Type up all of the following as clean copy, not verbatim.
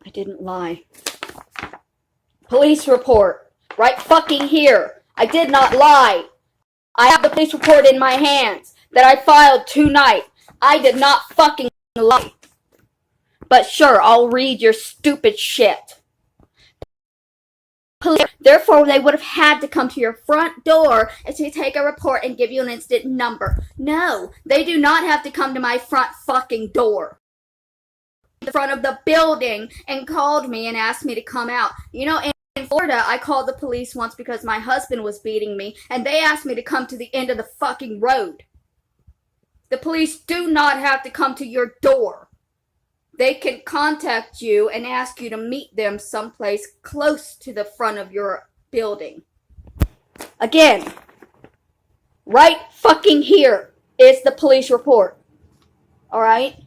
I didn't lie. Police report. Right fucking here. I did not lie. I have the police report in my hands that I filed tonight. I did not fucking lie. But sure, I'll read your stupid shit. Therefore, they would have had to come to your front door to take a report and give you an instant number. No, they do not have to come to my front fucking door. The front of the building and called me and asked me to come out. You know, in Florida, I called the police once because my husband was beating me, and they asked me to come to the end of the fucking road. The police do not have to come to your door. They can contact you and ask you to meet them someplace close to the front of your building. Again, right fucking here is the police report. Alright?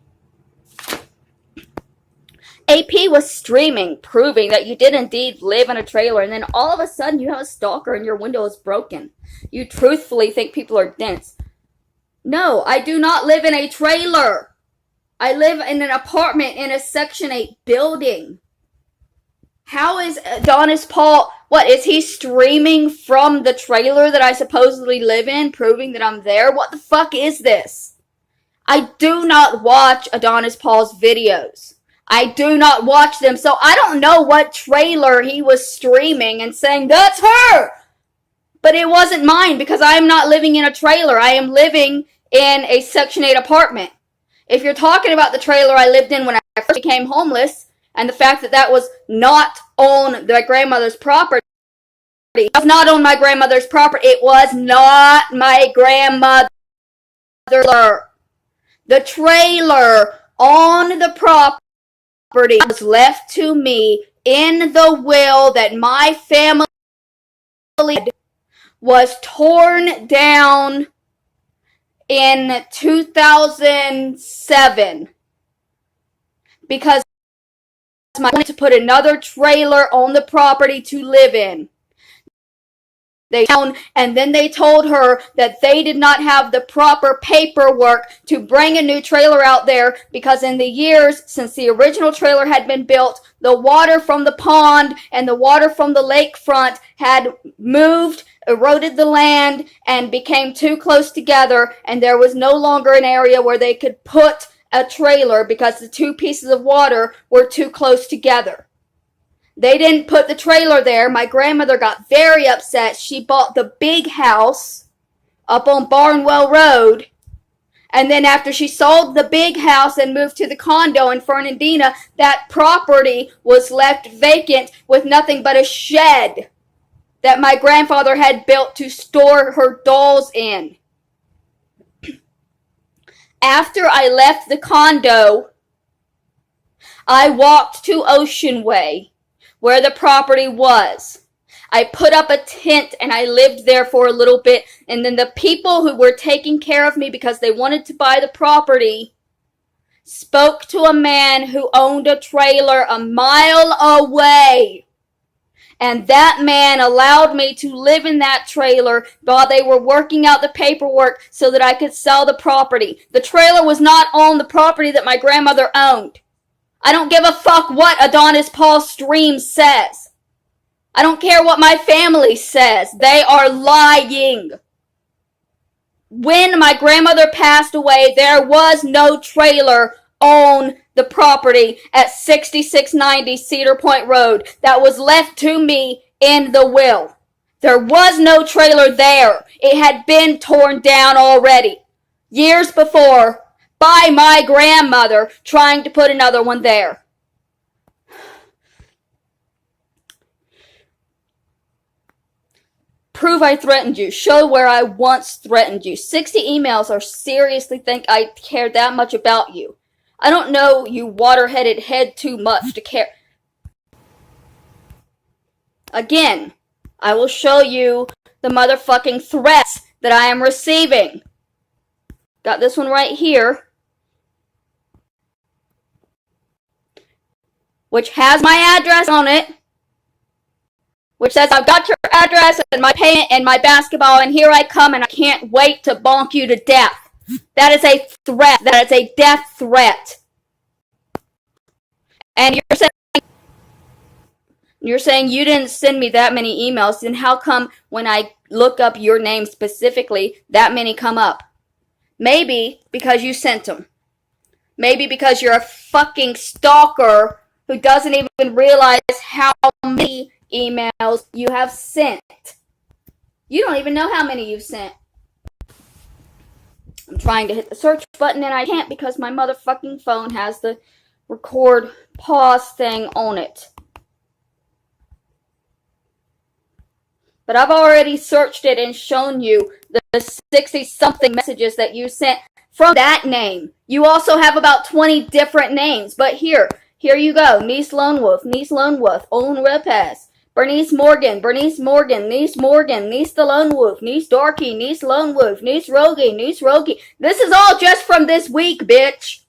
AP was streaming, proving that you did indeed live in a trailer, and then all of a sudden you have a stalker and your window is broken. You truthfully think people are dense. No, I do not live in a trailer. I live in an apartment in a Section 8 building. How is Adonis Paul, what, is he streaming from the trailer that I supposedly live in, proving that I'm there? What the fuck is this? I do not watch Adonis Paul's videos. I do not watch them, so I don't know what trailer he was streaming and saying, that's her! But it wasn't mine because I am not living in a trailer. I am living in a Section 8 apartment. If you're talking about the trailer I lived in when I first became homeless, and the fact that that was not on my grandmother's property, it was not on my grandmother's property. It was not my grandmother's. The trailer on the property was left to me in the will that my family was torn down in 2007 because I wanted to put another trailer on the property to live in. And then they told her that they did not have the proper paperwork to bring a new trailer out there because in the years since the original trailer had been built, the water from the pond and the water from the lakefront had moved, eroded the land, and became too close together, and there was no longer an area where they could put a trailer because the two pieces of water were too close together. They didn't put the trailer there. My grandmother got very upset. She bought the big house up on Barnwell Road. And then after she sold the big house and moved to the condo in Fernandina, that property was left vacant with nothing but a shed that my grandfather had built to store her dolls in. After I left the condo, I walked to Ocean Way, where the property was. I put up a tent and I lived there for a little bit, and then the people who were taking care of me because they wanted to buy the property spoke to a man who owned a trailer a mile away. And that man allowed me to live in that trailer while they were working out the paperwork so that I could sell the property. The trailer was not on the property that my grandmother owned. I don't give a fuck what Adonis Paul stream says. I don't care what my family says. They are lying. When my grandmother passed away, there was no trailer on the property at 6690 Cedar Point Road that was left to me in the will. There was no trailer there. It had been torn down already, years before, by my grandmother trying to put another one there. Prove I threatened you. Show where I once threatened you. 60 emails or seriously think I care that much about you. I don't know you water-headed head too much to care. Again, I will show you the motherfucking threats that I am receiving. Got this one right here, which has my address on it, which says, I've got your address and my payment and my basketball, and here I come, and I can't wait to bonk you to death. That is a threat. That is a death threat. And you're saying, You're saying you didn't send me that many emails, then how come when I look up your name specifically, that many come up? Maybe because you sent them. Maybe because you're a fucking stalker who doesn't even realize how many emails you have sent. You don't even know how many you've sent. I'm trying to hit the search button and I can't because my motherfucking phone has the record pause thing on it. But I've already searched it and shown you the 60-something messages that you sent from that name. You also have about 20 different names. But here you go. Niece Lone Wolf, Owen Repaz, Bernice Morgan, Niece Morgan, Niece the Lone Wolf, Niece Darky, Niece Lone Wolf, Niece Rogie. This is all just from this week, bitch.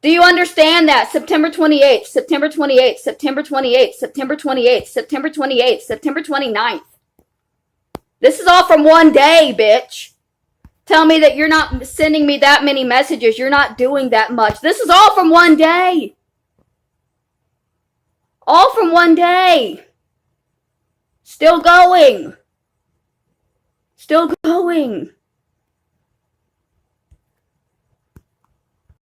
Do you understand that? September 28th, September 28th, September 28th, September 28th, September 28th, September 29th. This is all from one day, bitch. Tell me that you're not sending me that many messages. You're not doing that much. This is all from one day. All from one day. Still going. Still going.